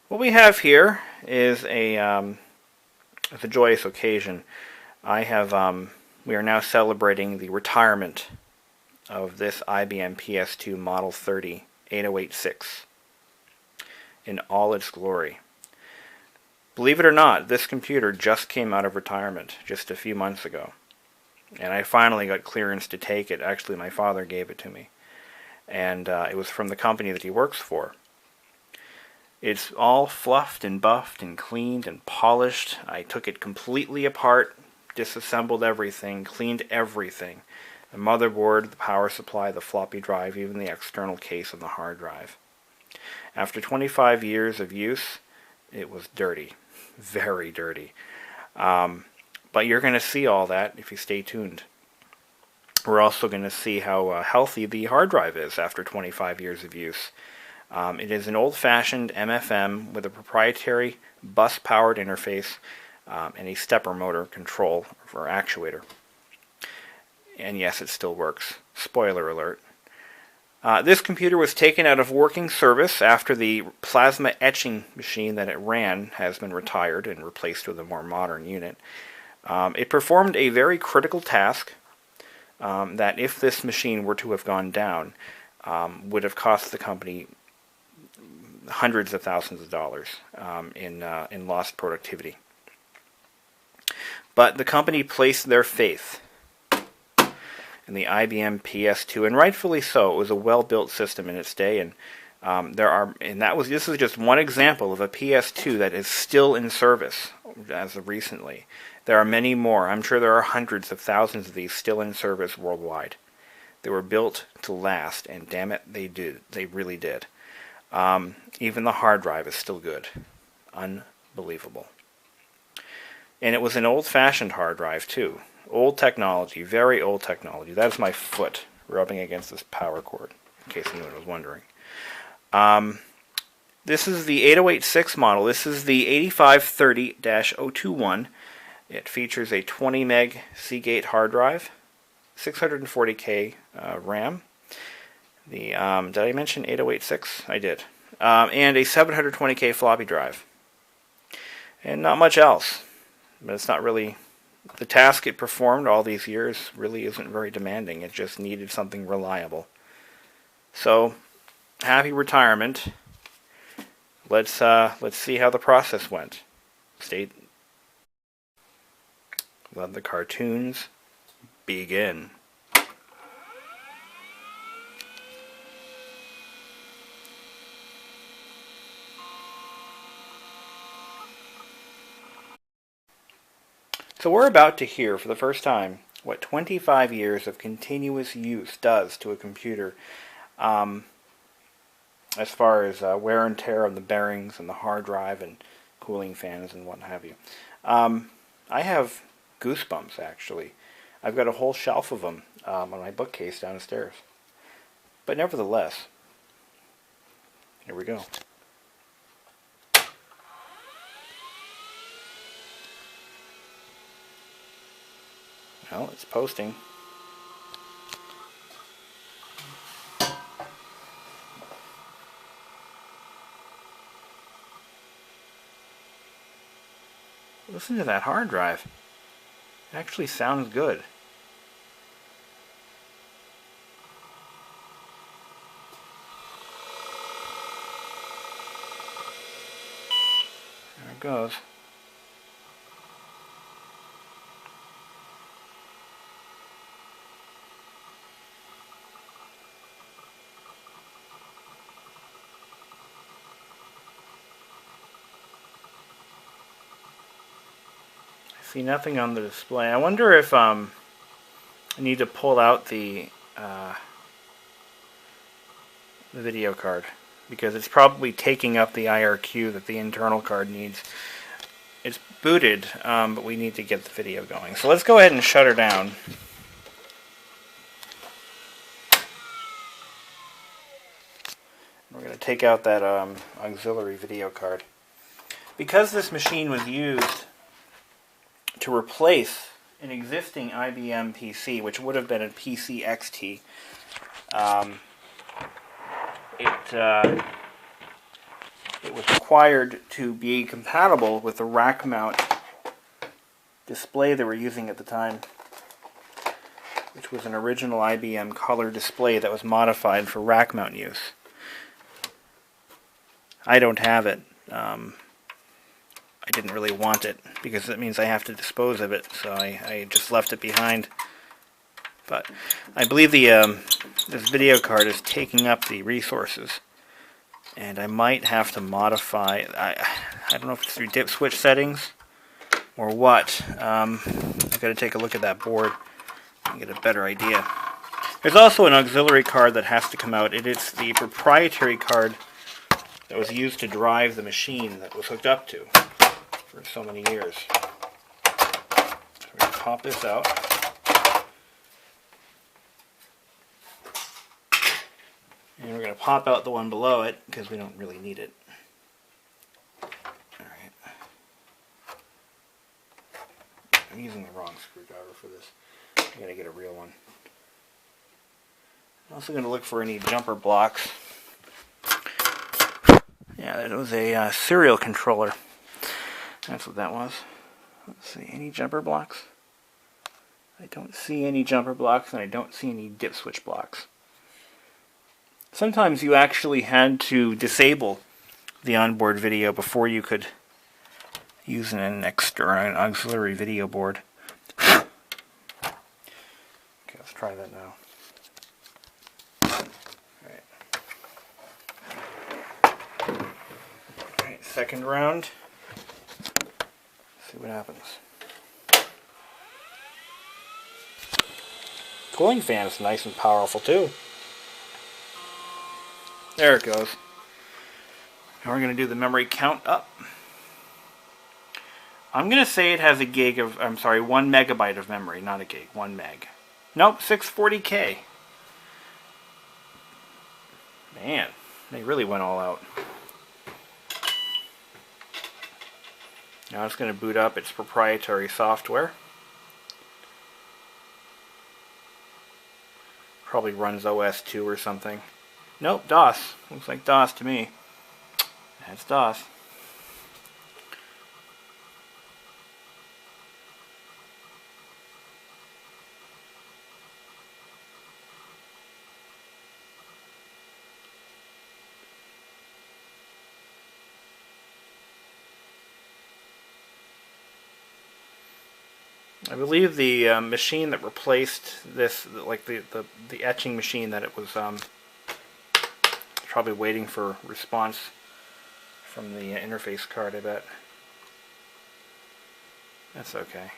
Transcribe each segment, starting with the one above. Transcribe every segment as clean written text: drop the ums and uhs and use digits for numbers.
What we have here is it's a joyous occasion. We are now celebrating the retirement of this IBM PS2 Model 30 8086 in all its glory. Believe it or not, this computer just came out of retirement just a few months ago. And I finally got clearance to take it. Actually, my father gave it to me. And it was from the company that he works for. It's all fluffed and buffed and cleaned and polished. I took it completely apart, disassembled everything, cleaned everything. The motherboard, the power supply, the floppy drive, even the external case and the hard drive. After 25 years of use, it was dirty. Very dirty. But you're going to see all that if you stay tuned. We're also going to see how healthy the hard drive is after 25 years of use. It is an old-fashioned MFM with a proprietary bus-powered interface and a stepper motor control for actuator. And yes, it still works. Spoiler alert. This computer was taken out of working service after the plasma etching machine that it ran has been retired and replaced with a more modern unit. It performed a very critical task that, if this machine were to have gone down, would have cost the company hundreds of thousands of dollars in lost productivity. But the company placed their faith in the IBM PS2, and rightfully so. It was a well-built system in its day, and this is just one example of a PS2 that is still in service as of recently. There are many more. I'm sure there are hundreds of thousands of these still in service worldwide. They were built to last, and damn it, they did. They really did. Even the hard drive is still good. Unbelievable. And it was an old-fashioned hard drive, too. Old technology, very old technology. That is my foot rubbing against this power cord, in case anyone was wondering. This is the 8086 model. This is the 8530-021. It features a 20 meg Seagate hard drive, 640K RAM. Did I mention 8086? I did. And a 720K floppy drive. And not much else. But it's not really... The task it performed all these years really isn't very demanding. It just needed something reliable. So, happy retirement. Let's see how the process went. Let the cartoons begin. So we're about to hear for the first time what 25 years of continuous use does to a computer, as far as wear and tear on the bearings and the hard drive and cooling fans and what have you. I have goosebumps, actually. I've got a whole shelf of them on my bookcase downstairs. But nevertheless, here we go. Well, it's posting. Listen to that hard drive. It actually sounds good. There it goes. See nothing on the display. I wonder if I need to pull out the video card, because it's probably taking up the IRQ that the internal card needs. It's booted, but we need to get the video going. So let's go ahead and shut her down. We're going to take out that auxiliary video card. Because this machine was used to replace an existing IBM PC, which would have been a PC XT, it was required to be compatible with the rack mount display they were using at the time, which was an original IBM color display that was modified for rack mount use. I don't have it. I didn't really want it because that means I have to dispose of it, so I just left it behind. But I believe this video card is taking up the resources, and I might have to modify. I don't know if it's through dip switch settings or what. I've got to take a look at that board and get a better idea. There's also an auxiliary card that has to come out. It is the proprietary card that was used to drive the machine that was hooked up to for so many years. So we're going to pop this out. And we're going to pop out the one below it because we don't really need it. Alright. I'm using the wrong screwdriver for this. I'm going to get a real one. I'm also going to look for any jumper blocks. Yeah, that was a serial controller. That's what that was. Let's see, any jumper blocks? I don't see any jumper blocks, and I don't see any dip switch blocks. Sometimes you actually had to disable the onboard video before you could use an auxiliary video board. Okay, let's try that now. Alright, second round. See what happens. Cooling fan is nice and powerful too. There it goes. Now we're going to do the memory count up. I'm going to say it has 1 megabyte of memory, not a gig, 1 meg. Nope, 640K. Man, they really went all out. Now it's going to boot up its proprietary software. Probably runs OS 2 or something. Nope, DOS. Looks like DOS to me. That's DOS. I believe the machine that replaced this, like the etching machine that it was probably waiting for response from the interface card, I bet. That's okay.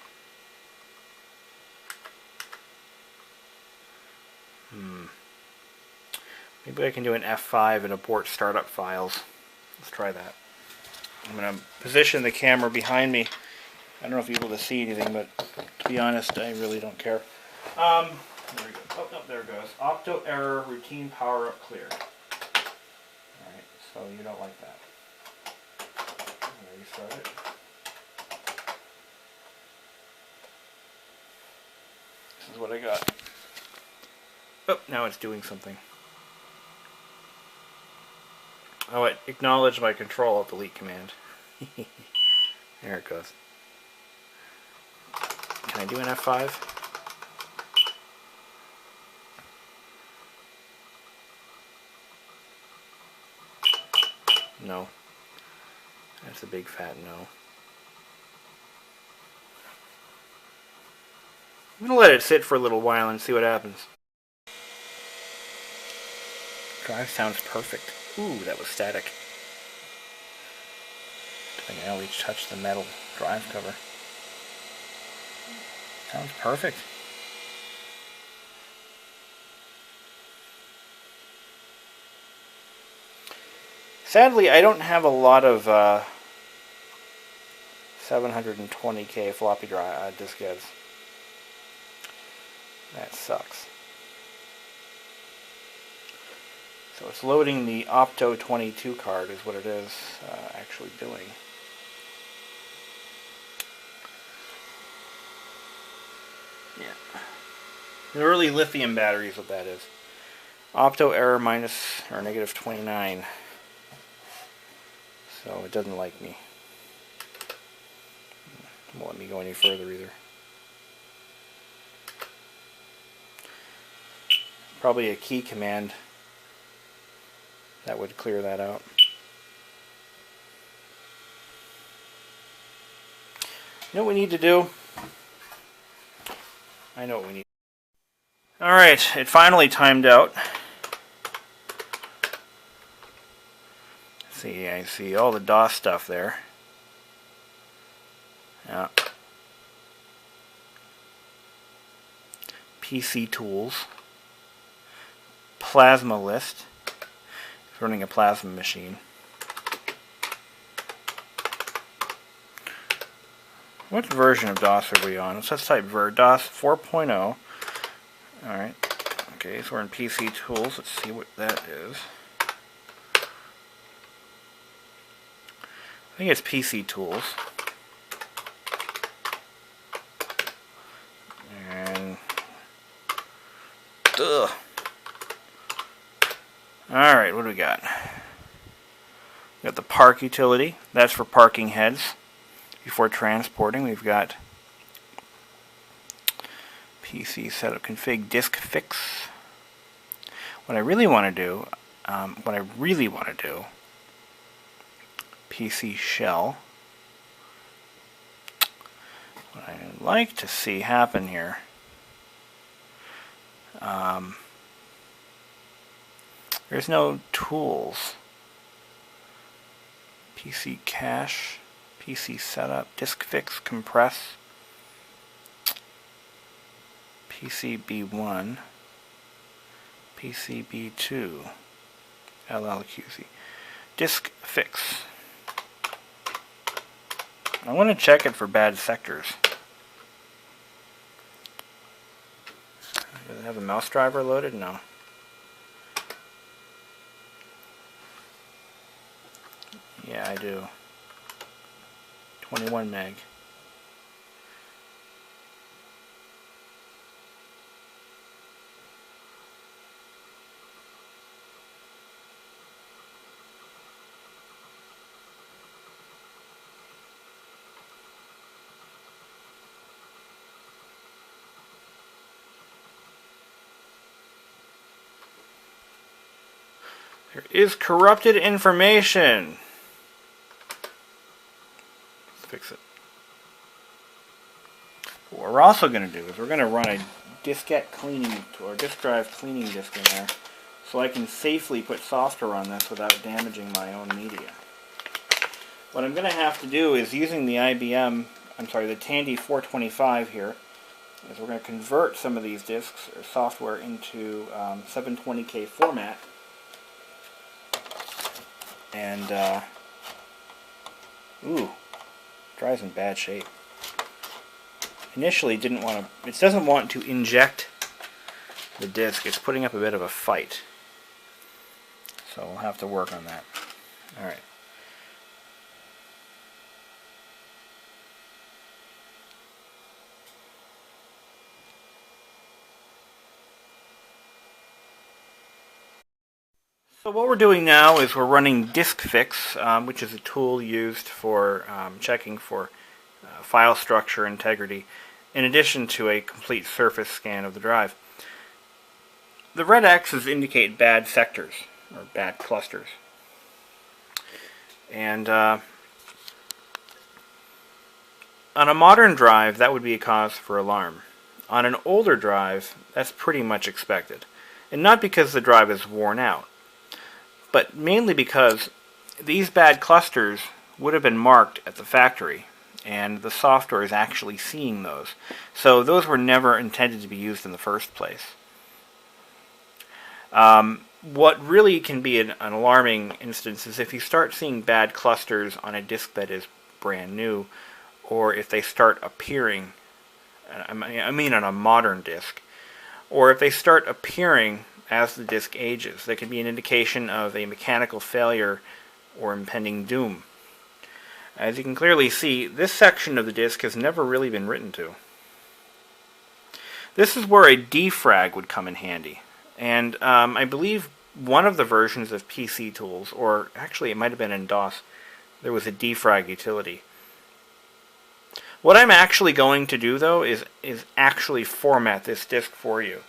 Maybe I can do an F5 and abort startup files. Let's try that. I'm going to position the camera behind me. I don't know if you're able to see anything, but to be honest, I really don't care. There we go. Oh, no, there it goes. Opto error, routine power up cleared. Alright, so you don't like that. I'm going to restart it. This is what I got. Oh, now it's doing something. Oh, it acknowledged my control delete command. There it goes. Can I do an F5? No. That's a big fat no. I'm going to let it sit for a little while and see what happens. Drive sounds perfect. Ooh, that was static. I think I only touched the metal drive cover. Sounds perfect. Sadly, I don't have a lot of 720K floppy drive diskettes. That sucks. So it's loading the Opto 22 card is what it is actually doing. Yeah. The early lithium battery is what that is. Opto error minus or negative 29. So it doesn't like me. It won't let me go any further either. Probably a key command that would clear that out. You know what we need to do? I know what we need. Alright, it finally timed out. See, I see all the DOS stuff there. Yeah. PC tools. Plasma list. It's running a plasma machine. What version of DOS are we on? Let's type DOS 4.0. Alright. Okay, so we're in PC tools. Let's see what that is. I think it's PC tools. And alright, what do we got? We got the park utility. That's for parking heads. Before transporting, we've got PC setup config disk fix. What I really want to do, PC shell. What I'd like to see happen here, there's no tools. PC cache, PC setup, disk fix, compress, PCB1, PCB2, LLQC, disk fix. I want to check it for bad sectors. Does it have a mouse driver loaded? No. Yeah, I do. 21 meg. There is corrupted information. Let's fix it. What we're also going to do is we're going to run a diskette cleaning or disk drive cleaning disk in there, so I can safely put software on this without damaging my own media. What I'm going to have to do is, using the the Tandy 425 here, is we're going to convert some of these disks or software into 720K format. And, drive's in bad shape. Initially, it doesn't want to inject the disk. It's putting up a bit of a fight. So we'll have to work on that. Alright. So what we're doing now is we're running disk fix, which is a tool used for checking for file structure integrity, in addition to a complete surface scan of the drive. The red X's indicate bad sectors, or bad clusters. And on a modern drive, that would be a cause for alarm. On an older drive, that's pretty much expected. And not because the drive is worn out, but mainly because these bad clusters would have been marked at the factory, and the software is actually seeing those. So those were never intended to be used in the first place. What really can be an alarming instance is if you start seeing bad clusters on a disk that is brand new, or if they start appearing, I mean on a modern disk, or if they start appearing as the disk ages. They can be an indication of a mechanical failure or impending doom. As you can clearly see, this section of the disk has never really been written to. This is where a defrag would come in handy. And I believe one of the versions of PC Tools, or actually it might have been in DOS, there was a defrag utility. What I'm actually going to do, though, is actually format this disk for you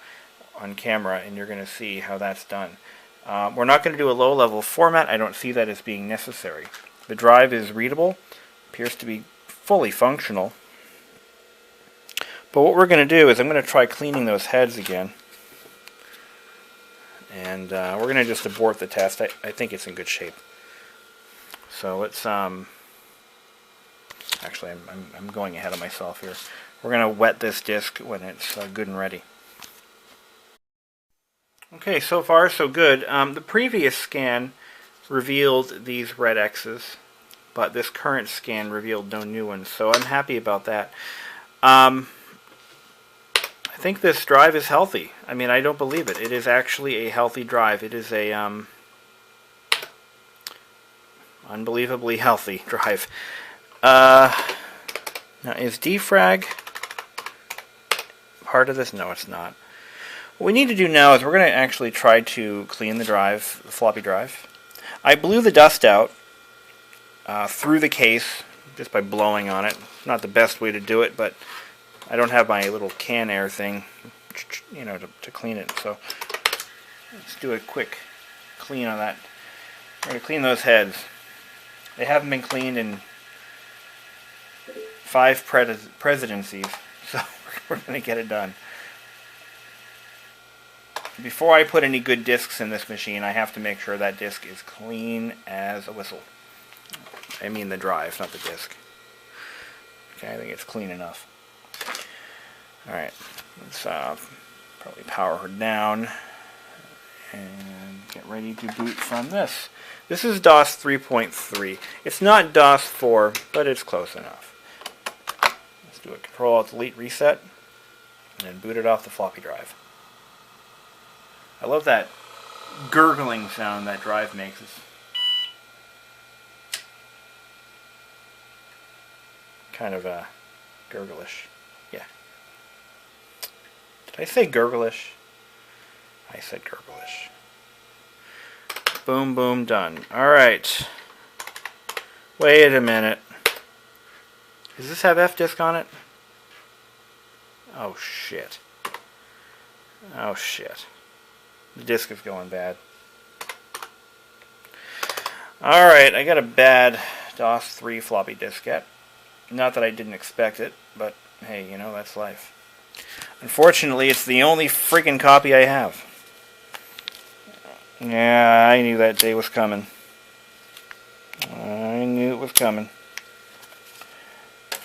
on camera, and you're going to see how that's done. We're not going to do a low-level format. I don't see that as being necessary. The drive is readable, appears to be fully functional. But what we're going to do is I'm going to try cleaning those heads again. And we're going to just abort the test. I think it's in good shape. So let's... Actually, I'm going ahead of myself here. We're going to wet this disk when it's good and ready. Okay, so far so good. The previous scan revealed these red X's, but this current scan revealed no new ones, so I'm happy about that. I think this drive is healthy. I mean, I don't believe it. It is actually a healthy drive. It is a unbelievably healthy drive. Now, is defrag part of this? No, it's not. What we need to do now is we're going to actually try to clean the drive, the floppy drive. I blew the dust out through the case just by blowing on it. Not the best way to do it, but I don't have my little can air thing, you know, to clean it. So let's do a quick clean on that. We're going to clean those heads. They haven't been cleaned in 5 presidencies, so we're going to get it done. Before I put any good discs in this machine, I have to make sure that disc is clean as a whistle. I mean the drive, not the disc. Okay, I think it's clean enough. Alright, let's probably power her down and get ready to boot from this. This is DOS 3.3. It's not DOS 4, but it's close enough. Let's do a Control-Alt-Delete reset and then boot it off the floppy drive. I love that gurgling sound that drive makes. It's kind of gurglish. Yeah. Did I say gurglish? I said gurglish. Boom, boom, done. Alright. Wait a minute. Does this have F-disk on it? Oh, shit. Oh, shit. The disk is going bad. Alright, I got a bad DOS 3 floppy diskette. Not that I didn't expect it, but hey, you know, that's life. Unfortunately, it's the only freaking copy I have. Yeah, I knew that day was coming. I knew it was coming.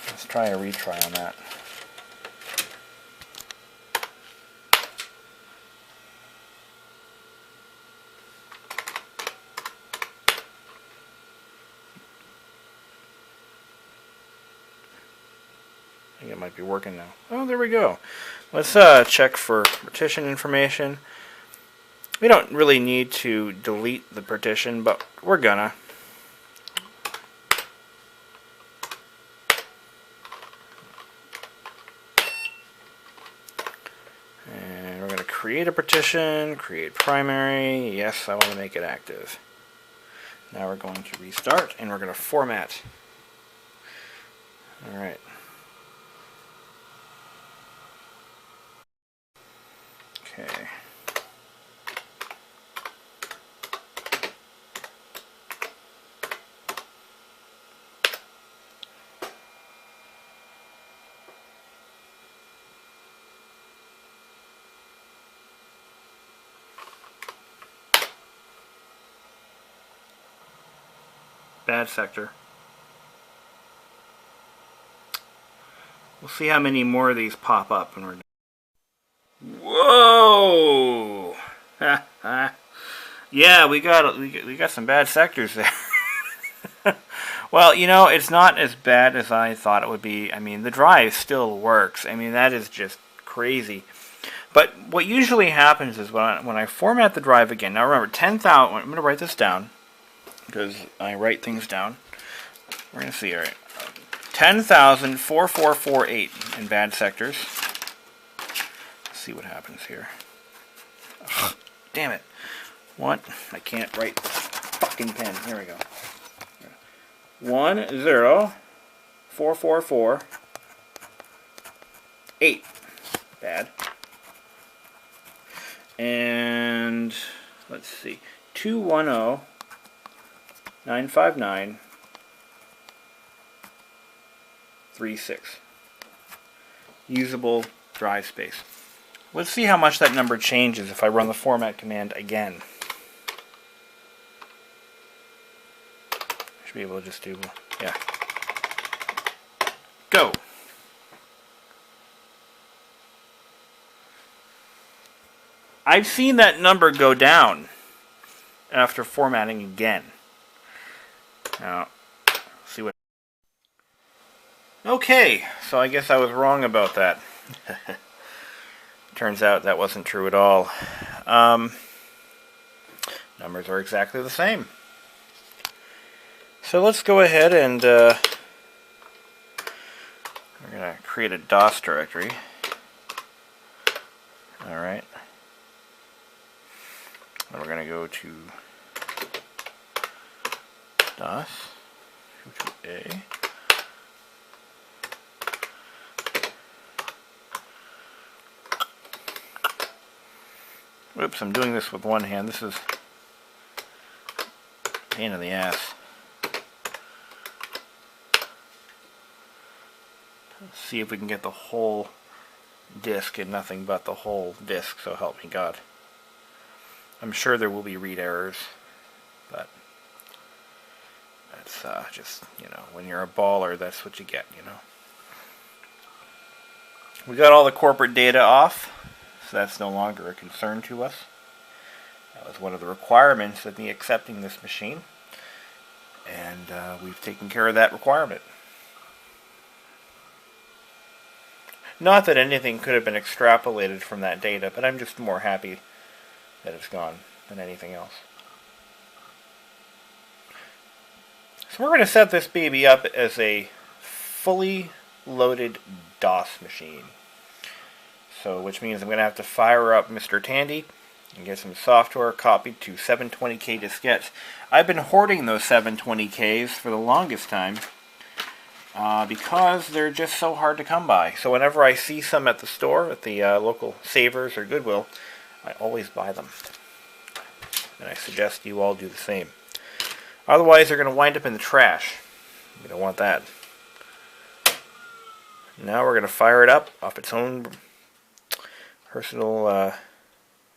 Let's try a retry on that. I think it might be working now. Oh, there we go. Let's check for partition information. We don't really need to delete the partition, but we're gonna. And we're gonna create a partition, create primary. Yes, I want to make it active. Now we're going to restart, and we're going to format. All right. Okay. Bad sector. We'll see how many more of these pop up when we're done. Whoa! Yeah, we got some bad sectors there. Well, you know, it's not as bad as I thought it would be. I mean, the drive still works. I mean, that is just crazy. But what usually happens is when I format the drive again. Now remember, 10,000. I'm going to write this down because I write things down. We're going to see, all right. 10,04448 in bad sectors. Let's see what happens here. Ugh, damn it. What? I can't write this fucking pen. Here we go. 10444 8. Bad. And let's see, 210-959-36. Usable drive space. Let's see how much that number changes if I run the format command again. Should be able to just do, yeah. Go. I've seen that number go down after formatting again. Now, see what. Okay, so I guess I was wrong about that. Turns out that wasn't true at all. Numbers are exactly the same. So let's go ahead and we're going to create a DOS directory. Alright. And we're going to go to DOS, go to A. Whoops, I'm doing this with one hand. This is a pain in the ass. Let's see if we can get the whole disk and nothing but the whole disk, so help me God. I'm sure there will be read errors, but that's just, you know, when you're a baller, that's what you get, you know. We got all the corporate data off, so that's no longer a concern to us. That was one of the requirements of me accepting this machine, and we've taken care of that requirement. Not that anything could have been extrapolated from that data, but I'm just more happy that it's gone than anything else. So we're going to set this baby up as a fully loaded DOS machine. So, which means I'm going to have to fire up Mr. Tandy and get some software copied to 720K diskettes. I've been hoarding those 720Ks for the longest time because they're just so hard to come by. So whenever I see some at the store, at the local Savers or Goodwill, I always buy them. And I suggest you all do the same. Otherwise, they're going to wind up in the trash. You don't want that. Now we're going to fire it up off its own personal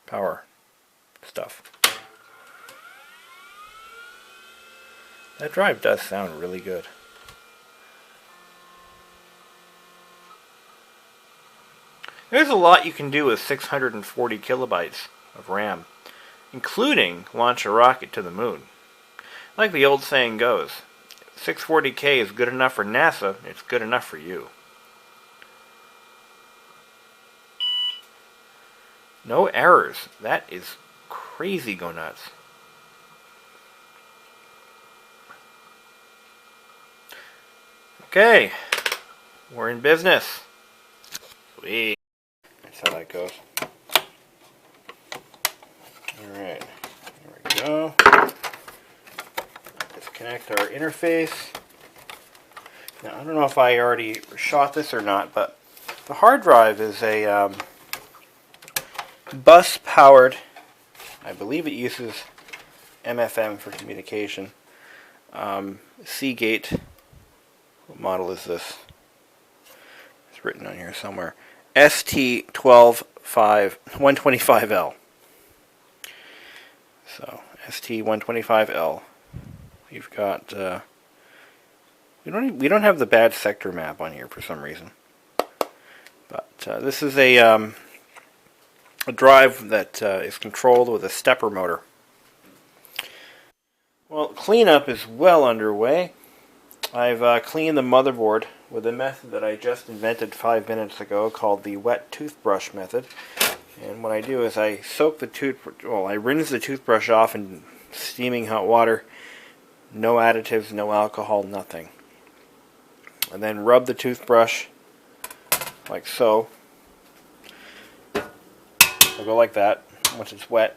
power stuff. That drive does sound really good. There's a lot you can do with 640 kilobytes of RAM, including launch a rocket to the moon. Like the old saying goes, 640K is good enough for NASA, it's good enough for you. No errors. That is crazy go nuts. Okay, we're in business. Sweet. That's how that goes. Alright, there we go. Disconnect our interface. Now, I don't know if I already shot this or not, but the hard drive is a bus-powered, I believe it uses MFM for communication. Seagate. What model is this? It's written on here somewhere. ST125L. So ST125L. You've got we don't have the bad sector map on here for some reason. But this is a drive that is controlled with a stepper motor. Well, cleanup is well underway. I've cleaned the motherboard with a method that I just invented 5 minutes ago called the wet toothbrush method. And what I do is I soak the I rinse the toothbrush off in steaming hot water. No additives, no alcohol, nothing. And then rub the toothbrush like so. It'll go like that once it's wet.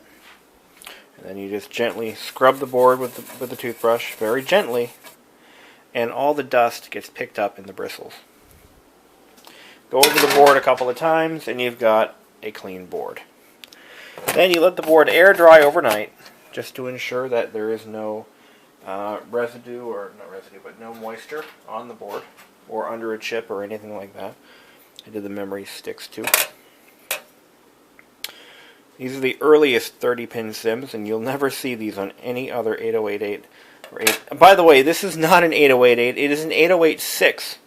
And then you just gently scrub the board with the toothbrush, very gently. and all the dust gets picked up in the bristles. Go over the board a couple of times and you've got a clean board. Then you let the board air dry overnight just to ensure that there is no residue, or not residue, but no moisture on the board or under a chip or anything like that. I did the memory sticks too. These are the earliest 30-pin SIMs, and you'll never see these on any other 8088 or 8. By the way, this is not an 8088. It is an 8086.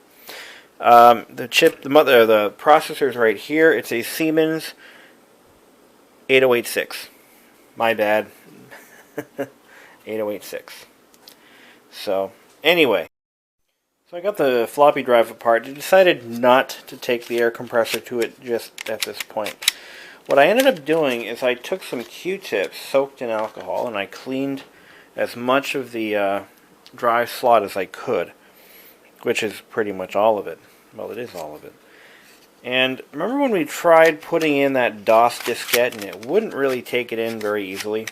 The chip, the processor is right here. It's a Siemens 8086. My bad. 8086. So, anyway. So I got the floppy drive apart. I decided not to take the air compressor to it just at this point. What I ended up doing is I took some Q-tips soaked in alcohol and I cleaned as much of the drive slot as I could, which is pretty much all of it. Well, it is all of it. And remember when we tried putting in that DOS diskette and it wouldn't really take it in very easily?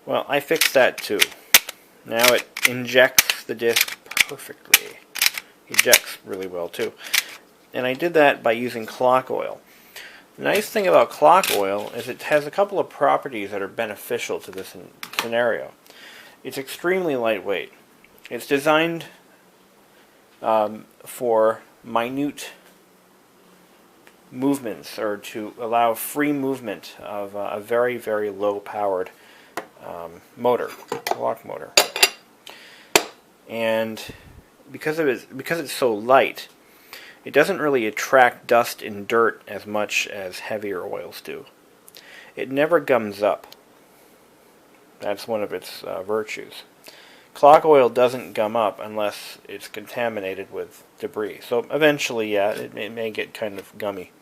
Well, I fixed that too. Now it injects the disk perfectly. Ejects really well too. And I did that by using clock oil. The nice thing about clock oil is it has a couple of properties that are beneficial to this scenario. It's extremely lightweight. It's designed for minute movements, or to allow free movement of a very, very low powered motor, clock motor. And because it's so light, it doesn't really attract dust and dirt as much as heavier oils do. It never gums up. That's one of its virtues. Clock oil doesn't gum up unless it's contaminated with debris. So eventually, yeah, it may get kind of gummy.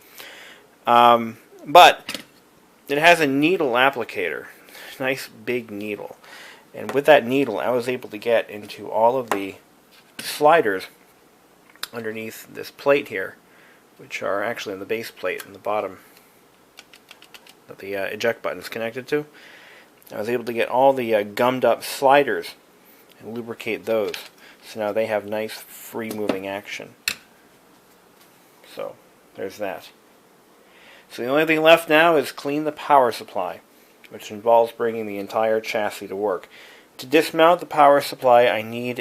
But it has a needle applicator. Nice big needle. And with that needle, I was able to get into all of the sliders underneath this plate here, which are actually in the base plate in the bottom that the eject button is connected to. I was able to get all the gummed up sliders and lubricate those. So now they have nice free moving action. So there's that. So the only thing left now is clean the power supply, which involves bringing the entire chassis to work. To dismount the power supply, I need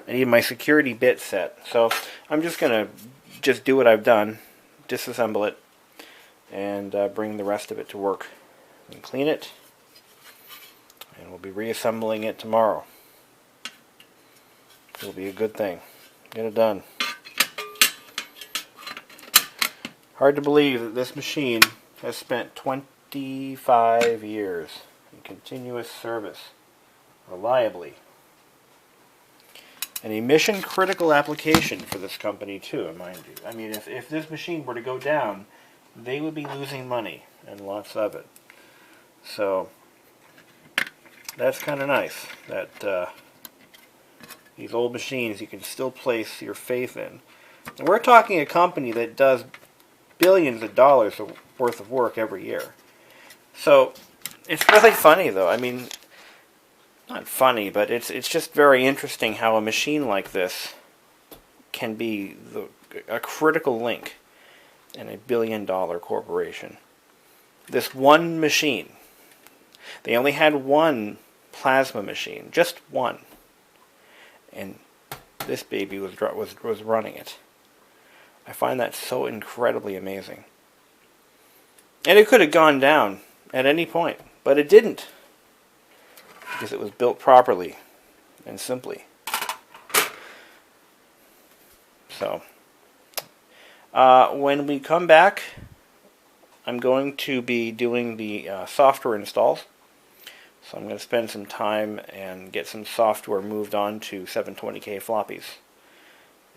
my security bit set. So I'm just going to do what I've done, disassemble it, and bring the rest of it to work. And clean it, and we'll be reassembling it tomorrow. It'll be a good thing. Get it done. Hard to believe that this machine has spent 25 years in continuous service, reliably. And a mission-critical application for this company, too, mind you. I mean, if this machine were to go down, they would be losing money, and lots of it. So, that's kind of nice, that these old machines you can still place your faith in. And we're talking a company that does billions of dollars worth of work every year. So, it's really funny, though. I mean, not funny, but it's just very interesting how a machine like this can be a critical link in a billion-dollar corporation. This one machine. They only had one plasma machine, just one, and this baby was running it. I find that so incredibly amazing. And it could have gone down at any point, but it didn't, because it was built properly and simply. So, when we come back, I'm going to be doing the software installs. So I'm going to spend some time and get some software moved on to 720K floppies.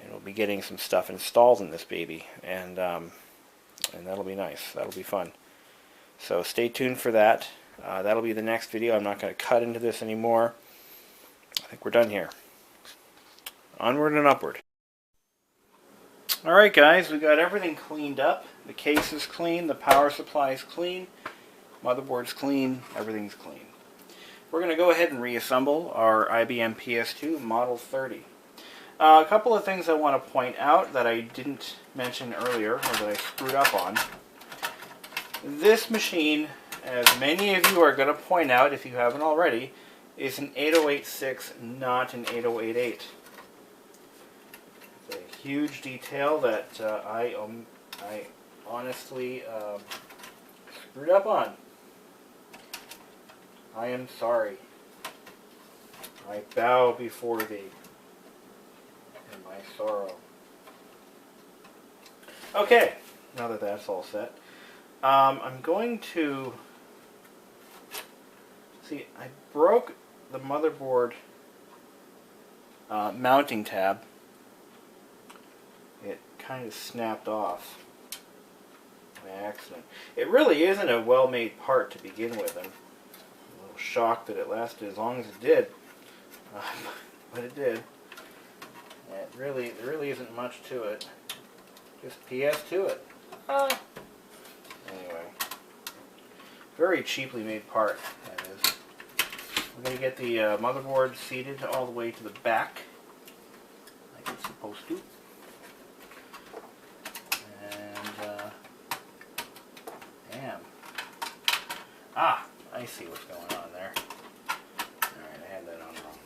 And we'll be getting some stuff installed in this baby. And that'll be nice. That'll be fun. So stay tuned for that. That'll be the next video. I'm not going to cut into this anymore. I think we're done here. Onward and upward. Alright guys, we got everything cleaned up. The case is clean, the power supply is clean, motherboard's clean, everything's clean. we're going to go ahead and reassemble our IBM PS2 Model 30. A couple of things I want to point out that I didn't mention earlier, or that I screwed up on. This machine, as many of you are going to point out if you haven't already, is an 8086, not an 8088. It's a huge detail that I honestly screwed up on. I am sorry. I bow before thee in my sorrow. Okay, now that that's all set, I'm going to... See, I broke the motherboard mounting tab. It kind of snapped off by accident. It really isn't a well-made part to begin with. I'm a little shocked that it lasted as long as it did, but it did. There really isn't much to it. Just PS to it. Anyway, very cheaply made part, that is. I'm going to get the motherboard seated all the way to the back, like it's supposed to. And, damn. Ah, I see what's going on there. Alright, I had that on wrong.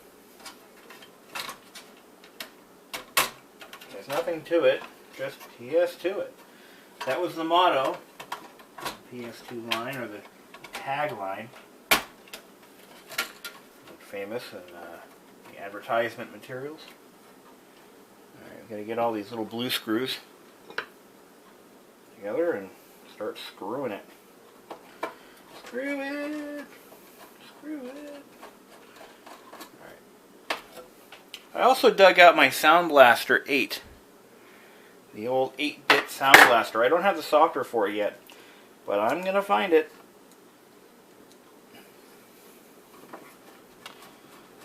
There's nothing to it, just PS to it. That was the motto, the PS2 line, or the tagline. Famous in the advertisement materials. Alright, we've got to get all these little blue screws together and start screwing it. Screw it! Screw it! Alright. I also dug out my Sound Blaster 8. The old 8-bit Sound Blaster. I don't have the software for it yet, but I'm going to find it.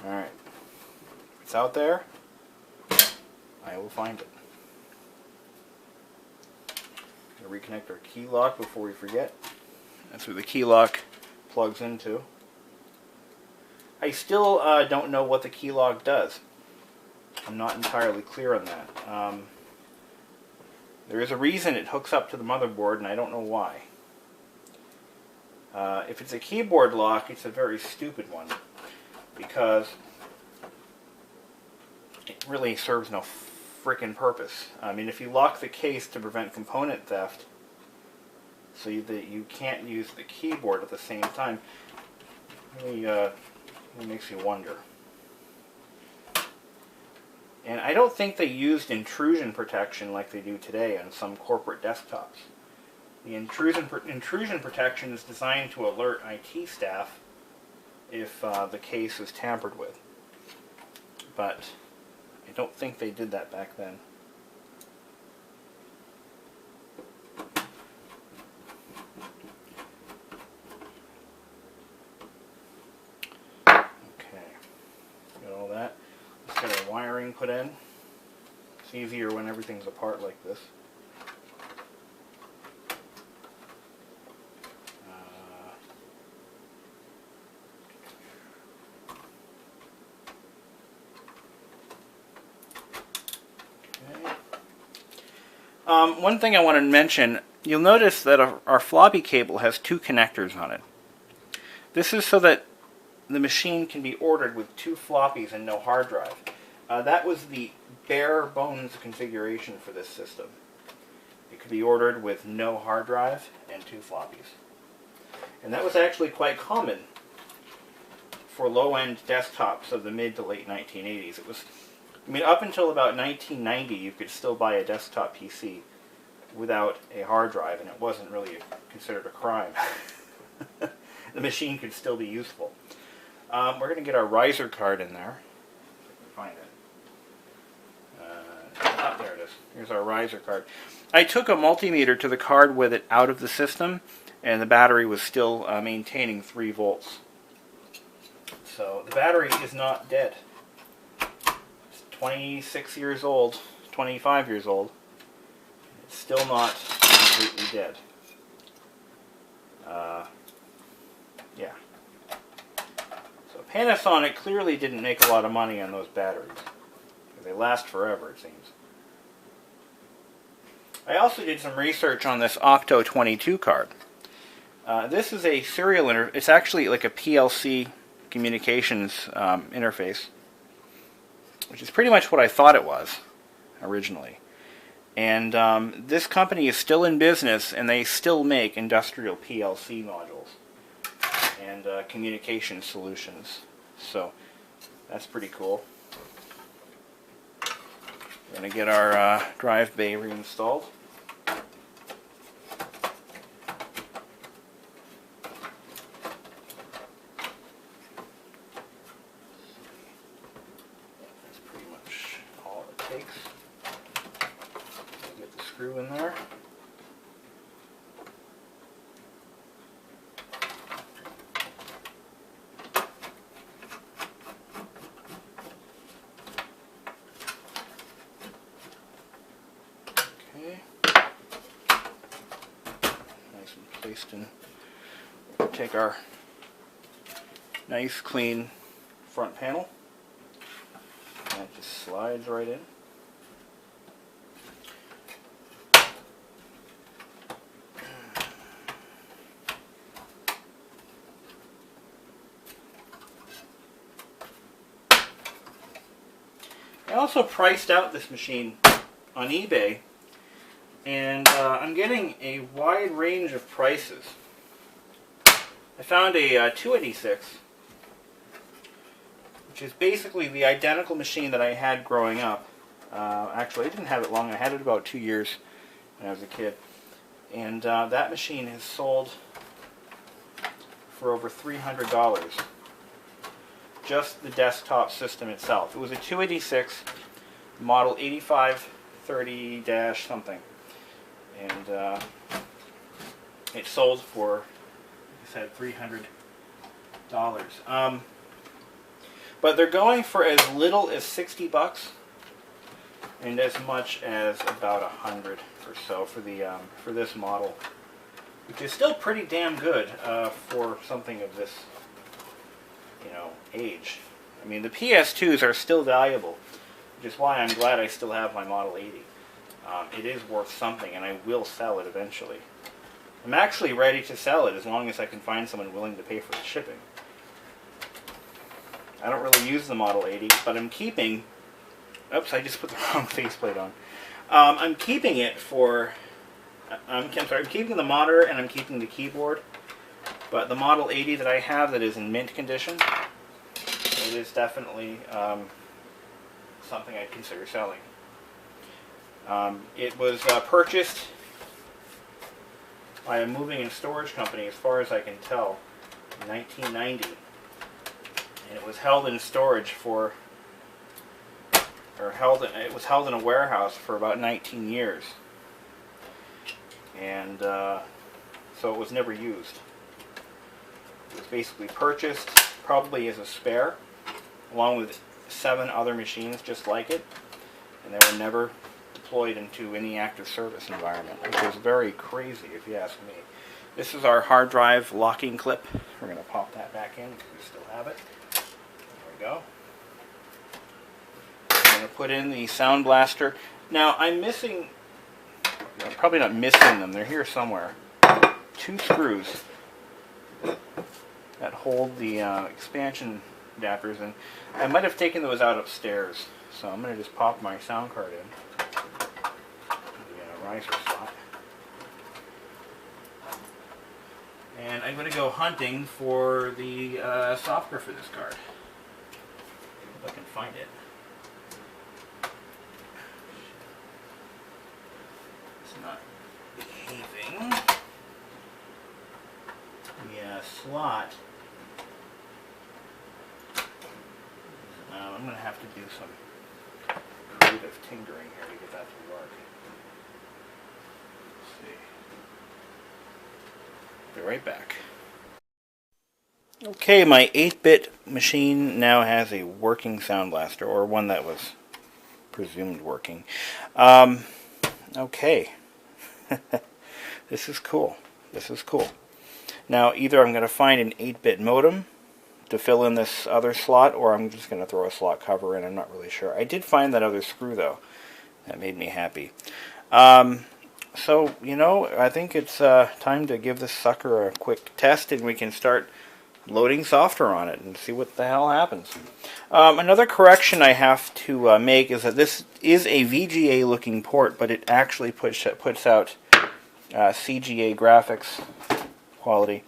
Alright, if it's out there, I will find it. I'm going to reconnect our key lock before we forget. That's where the key lock plugs into. I still don't know what the key lock does. I'm not entirely clear on that. There is a reason it hooks up to the motherboard, and I don't know why. If it's a keyboard lock, it's a very stupid one, because it really serves no frickin' purpose. I mean, if you lock the case to prevent component theft, so that you can't use the keyboard at the same time, really, it makes you wonder. And I don't think they used intrusion protection like they do today on some corporate desktops. The intrusion protection is designed to alert IT staff if the case is tampered with. But I don't think they did that back then. Okay, got all that. Let's get our wiring put in. It's easier when everything's apart like this. One thing I want to mention, you'll notice that our floppy cable has two connectors on it. This is so that the machine can be ordered with two floppies and no hard drive. That was the bare bones configuration for this system. It could be ordered with no hard drive and two floppies. And that was actually quite common for low-end desktops of the mid to late 1980s. It was, I mean, up until about 1990, you could still buy a desktop PC without a hard drive, and it wasn't really considered a crime. The machine could still be useful. We're going to get our riser card in there. Find it. There it is. Here's our riser card. I took a multimeter to the card with it out of the system, and the battery was still maintaining 3 volts. So the battery is not dead. It's 26 years old, 25 years old. It's still not completely dead. Yeah. So Panasonic clearly didn't make a lot of money on those batteries. They last forever, it seems. I also did some research on this Octo 22 card. This is a serial it's actually like a PLC communications interface, which is pretty much what I thought it was originally. And this company is still in business, and they still make industrial PLC modules and communication solutions. So that's pretty cool. We're going to get our drive bay reinstalled. That's pretty much all it takes. Get the screw in there. Nice and placed in. We'll take our nice clean front panel, and it just slides right in. I also priced out this machine on eBay, and I'm getting a wide range of prices. I found a 286, which is basically the identical machine that I had growing up. Actually, I didn't have it long. I had it about 2 years when I was a kid. And that machine has sold for over $300. Just the desktop system itself. It was a 286 model 8530-something. And it sold for, like I said, $300. But they're going for as little as $60 and as much as about $100 or so for the for this model, which is still pretty damn good for something of this, you know, age. I mean, the PS2s are still valuable, which is why I'm glad I still have my Model 80. It is worth something, and I will sell it eventually. I'm actually ready to sell it as long as I can find someone willing to pay for the shipping. I don't really use the Model 80, but I'm keeping... Oops, I just put the wrong faceplate on. I'm keeping it for... I'm keeping the monitor and I'm keeping the keyboard. But the Model 80 that I have that is in mint condition, it is definitely something I'd consider selling. It was purchased by a moving and storage company, as far as I can tell, in 1990. And it was held in storage for, it was held in a warehouse for about 19 years. And so it was never used. It was basically purchased, probably as a spare, along with 7 other machines just like it, and they were never deployed into any active service environment, which is very crazy if you ask me. This is our hard drive locking clip. We're going to pop that back in because we still have it. There we go. I'm going to put in the Sound Blaster. Now I'm missing, I'm probably not missing them, they're here somewhere. 2 screws that hold the expansion adapters, and I might have taken those out upstairs, so I'm going to just pop my sound card in the riser slot, and I'm going to go hunting for the software for this card, if I can find it. It's not behaving. The slot. I'm going to have to do some creative tinkering here to get that to work. Let's see. Be right back. Okay, my 8-bit machine now has a working Sound Blaster, or one that was presumed working. Okay. This is cool. This is cool. Now, either I'm going to find an 8-bit modem to fill in this other slot, or I'm just going to throw a slot cover in. I'm not really sure. I did find that other screw, though. That made me happy. So, you know, I think it's time to give this sucker a quick test, and we can start loading software on it and see what the hell happens. Another correction I have to make is that this is a VGA looking port, but it actually puts out CGA graphics quality.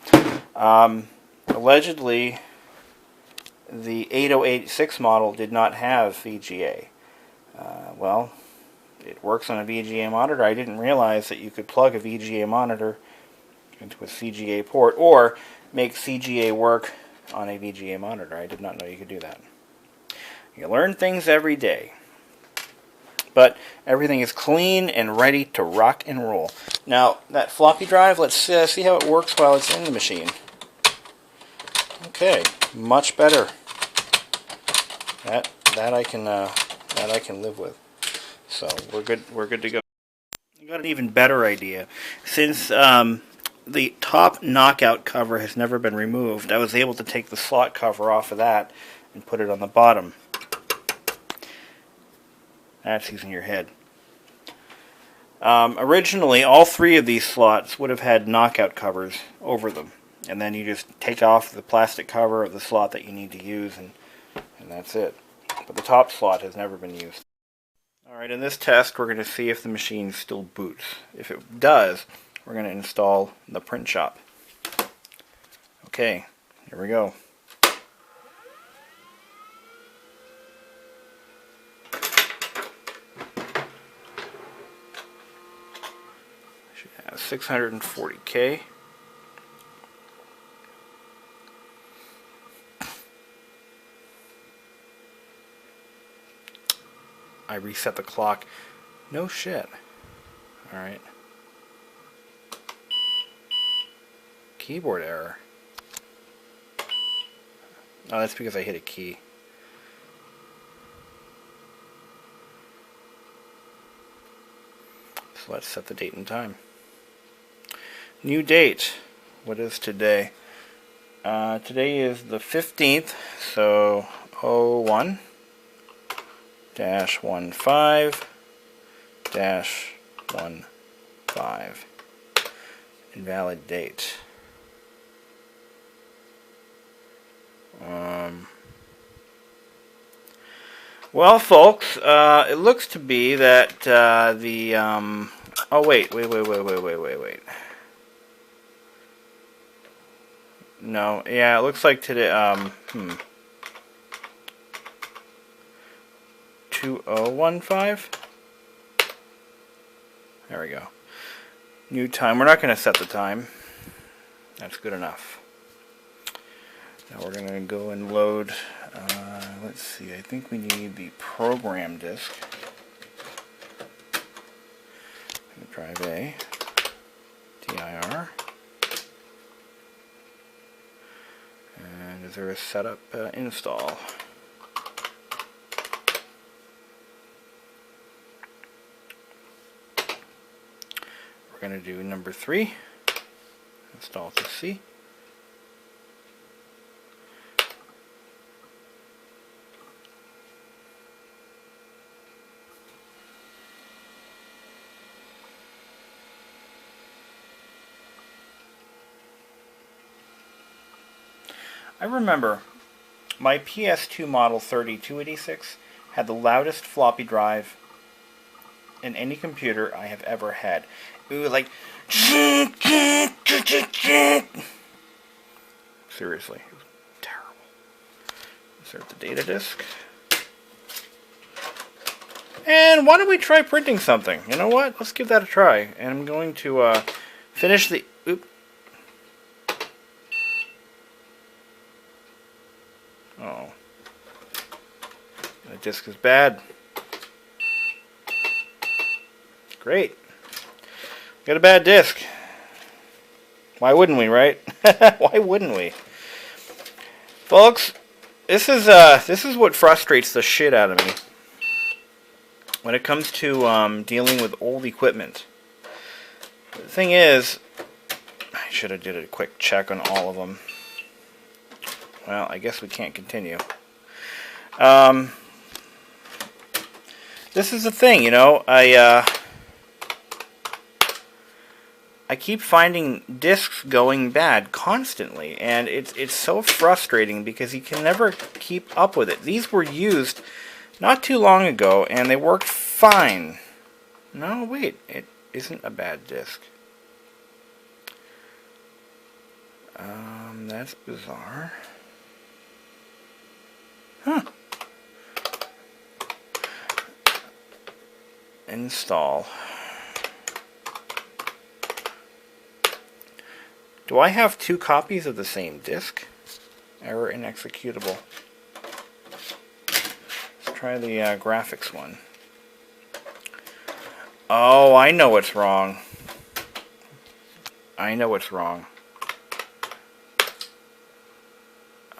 Allegedly, the 8086 model did not have VGA. Well, it works on a VGA monitor. I didn't realize that you could plug a VGA monitor into a CGA port or make CGA work on a VGA monitor. I did not know you could do that. You learn things every day. But everything is clean and ready to rock and roll. Now, that floppy drive, let's see how it works while it's in the machine. Okay, much better. That I can live with. So we're good to go. I got an even better idea. Since the top knockout cover has never been removed, I was able to take the slot cover off of that and put it on the bottom. That's using your head. Originally, all three of these slots would have had knockout covers over them, and then you just take off the plastic cover of the slot that you need to use, and that's it. But the top slot has never been used. Alright, in this test, we're going to see if the machine still boots. If it does, we're going to install the print shop. Okay, here we go. Should have 640K. I reset the clock. No shit. Alright. Keyboard error. Oh, that's because I hit a key. So let's set the date and time. New date. What is today? Today is the 15th, so 01 -15 -15 invalid date. Well, folks, it looks to be that oh wait. No, yeah, it looks like today 2015. There we go. New time. We're not going to set the time. That's good enough. Now we're going to go and load. Let's see. I think we need the program disk. Drive A. DIR. And is there a setup install? We're going to do number 3. Install to C. I remember my PS2 model 3286 had the loudest floppy drive in any computer I have ever had. It was like seriously, it was terrible. Insert the data disk. And why don't we try printing something? You know what? Let's give that a try. And I'm going to finish the Oh. The disk is bad. Great. Got a bad disk. Why wouldn't we, right? Why wouldn't we? Folks, this is what frustrates the shit out of me when it comes to dealing with old equipment. The thing is, I should have did a quick check on all of them. Well, I guess we can't continue. This is the thing, you know. I keep finding discs going bad constantly, and it's so frustrating because you can never keep up with it. These were used not too long ago, and they worked fine. No, wait, it isn't a bad disc. That's bizarre. Huh. Install. Do I have 2 copies of the same disk? Error inexecutable. Let's try the graphics one. Oh, I know what's wrong. I know what's wrong.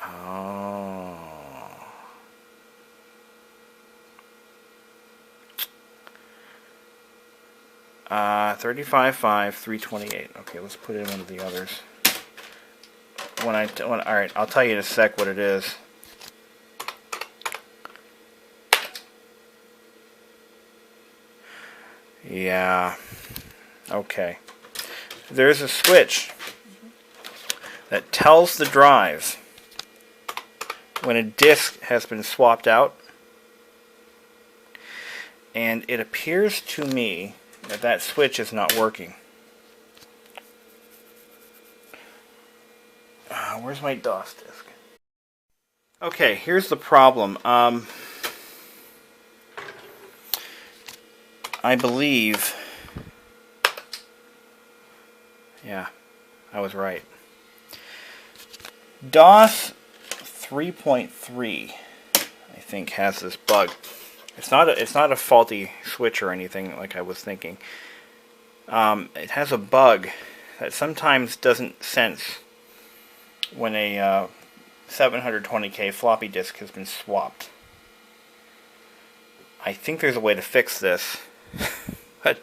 Oh. 35.5, 328. Okay, let's put in one of the others. Alright, I'll tell you in a sec what it is. Yeah. Okay. There's a switch that tells the drive when a disk has been swapped out. And it appears to me that that switch is not working. Where's my DOS disk? Okay, here's the problem. I believe... Yeah, I was right. DOS 3.3, I think, has this bug. It's not a faulty switch or anything like I was thinking. It has a bug that sometimes doesn't sense when a 720K floppy disk has been swapped. I think there's a way to fix this, but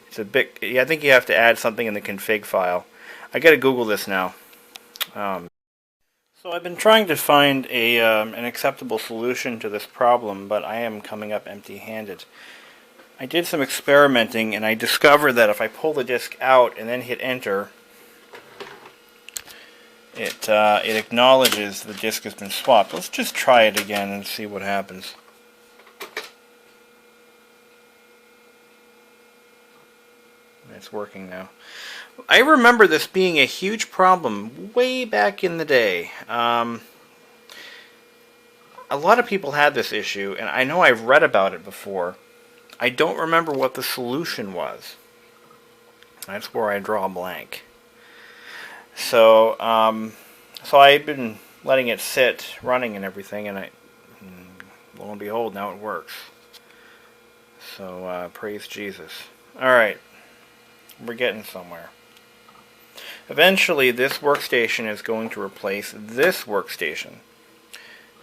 it's a bit. I think you have to add something in the config file. I gotta Google this now. So I've been trying to find an acceptable solution to this problem, but I am coming up empty-handed. I did some experimenting, and I discovered that if I pull the disk out and then hit enter, it acknowledges the disk has been swapped. Let's just try it again and see what happens. It's working now. I remember this being a huge problem way back in the day. A lot of people had this issue, and I know I've read about it before. I don't remember what the solution was. That's where I draw a blank. So I've been letting it sit, running and everything, and lo and behold, now it works. So praise Jesus. Alright, we're getting somewhere. Eventually, this workstation is going to replace this workstation.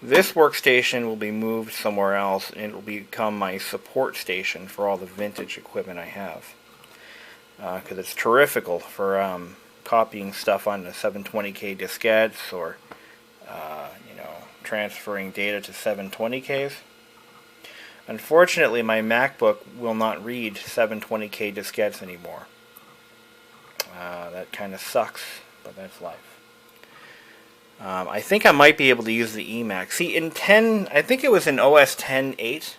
This workstation will be moved somewhere else, and it will become my support station for all the vintage equipment I have. Because it's terrifical for copying stuff onto 720K diskettes, or transferring data to 720Ks. Unfortunately, my MacBook will not read 720K diskettes anymore. That kind of sucks, but that's life. I think I might be able to use the eMac. See, I think it was in OS 10.8,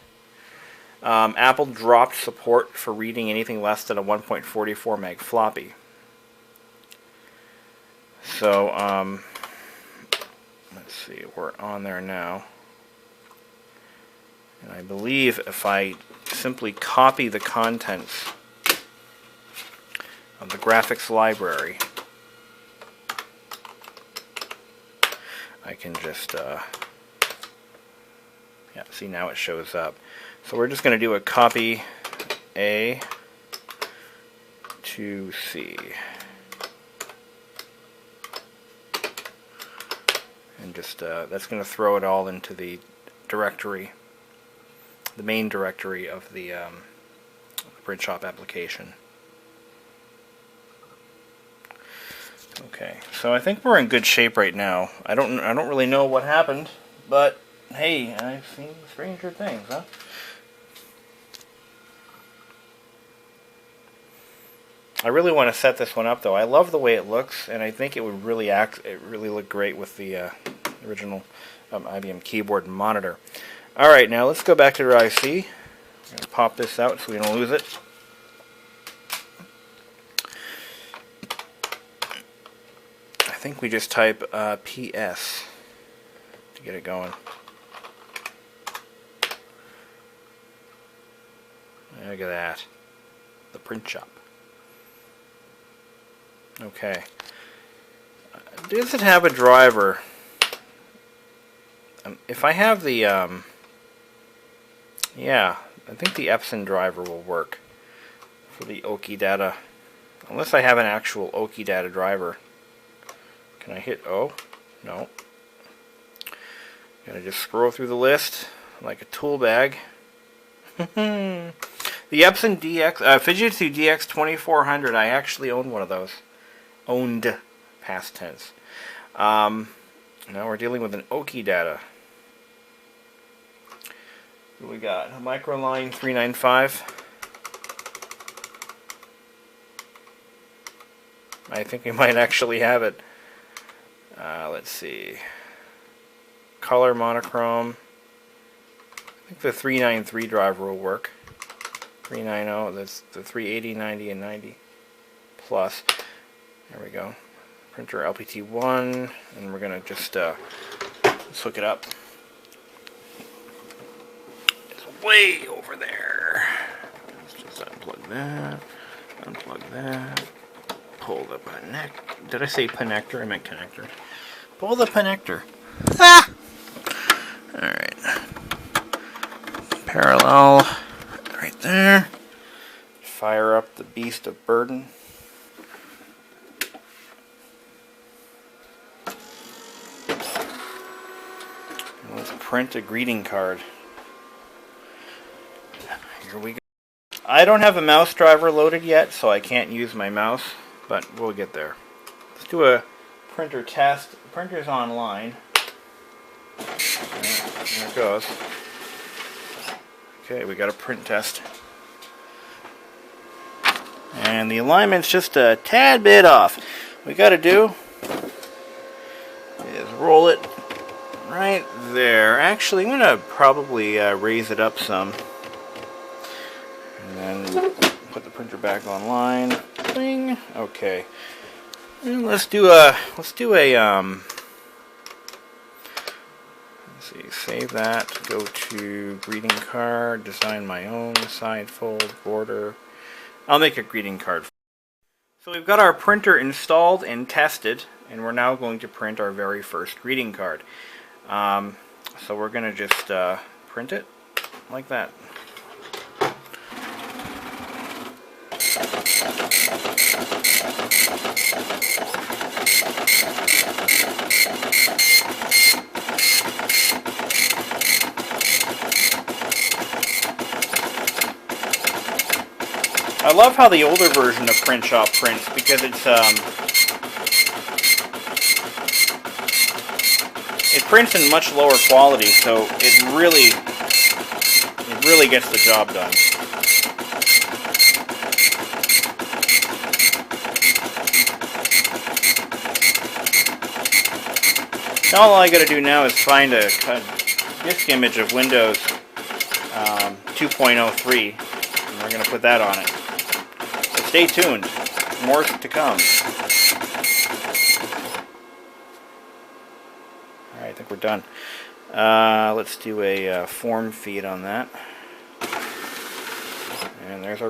Apple dropped support for reading anything less than a 1.44 meg floppy. So, let's see, we're on there now. And I believe if I simply copy the contents of the graphics library, I can just, see, now it shows up. So we're just going to do a copy A to C. And just, that's going to throw it all into the directory, the main directory of the BBISHOP application. Okay, so I think we're in good shape right now. I don't really know what happened, but hey, I've seen stranger things, huh? I really want to set this one up though. I love the way it looks, and I think it would really look great with the original IBM keyboard and monitor. All right, now let's go back to our IC. I'm going to pop this out so we don't lose it. I think we just type PS to get it going. Look at that. The print shop. Okay. Does it have a driver? If I have the, yeah, I think the Epson driver will work for the Oki data. Unless I have an actual Oki data driver. Can I hit O? No. Gotta just scroll through the list like a tool bag. The Epson Fujitsu DX 2400, I actually own one of those. Owned, past tense. Now we're dealing with an Oki data. What do we got? A Microline 395. I think we might actually have it. Let's see. Color monochrome. I think the 393 driver will work. 390, that's the 380, 90, and 90 plus. There we go. Printer LPT1, and we're gonna just let's hook it up. It's way over there. Let's just unplug that. Unplug that. Pull the connector. Did I say connector? I meant connector. Pull the connector. Ah! Alright. Parallel. Right there. Fire up the beast of burden. And let's print a greeting card. Here we go. I don't have a mouse driver loaded yet, so I can't use my mouse, but we'll get there. Let's do a printer test. The printer's online. There it goes. Okay, we got a print test. And the alignment's just a tad bit off. What we got to do is roll it right there. Actually, I'm going to probably raise it up some. And then put the printer back online. Bing. Okay. And let's see, save that, go to greeting card, design my own, side fold, border. I'll make a greeting card. So we've got our printer installed and tested, and we're now going to print our very first greeting card. So we're going to just print it like that. I love how the older version of Print Shop prints, because it prints in much lower quality, so it really gets the job done. Now all I got to do now is find a disk image of Windows 2.03, and we're going to put that on it. So stay tuned. More to come. Alright, I think we're done. Let's do a form feed on that. And there's our